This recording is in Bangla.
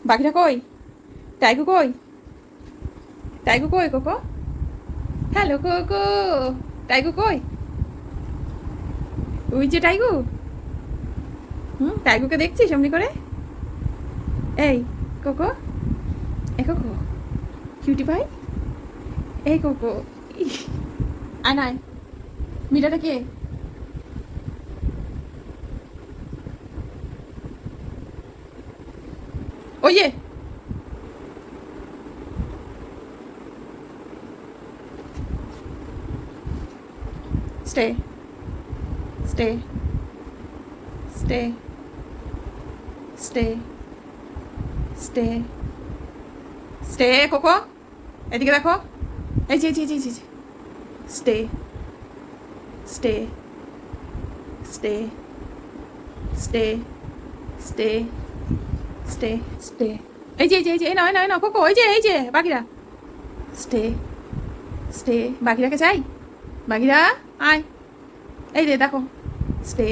বাকিটা কই? টাইগু কই? টাইগু কই কোকো? Hello cocoa. টাইগু কই? ওই যে টাইগু। টাইগুকে দেখছিস এমনি করে? এই কোকো, এ কোকো, কিউটি ভাই, এই কোকো। ইহ, আয় না আয়। মিরাটা কে? ওই যে স্টে, স্টে, স্টে, স্টে, স্টে, স্টে কোকো, এদিকে দেখো। এই যে জি জি জি জি, স্টে, স্টে, স্টে, স্টে, স্টে, স্টে, স্টে। এই যে এই যে এই যে এই নাও এই নাও এই নাও কোকো, এই যে বাকিরা। স্টে, স্টে, বাকিরাকে চাই। বাকিরা আয়, এই যে দেখো। স্টে,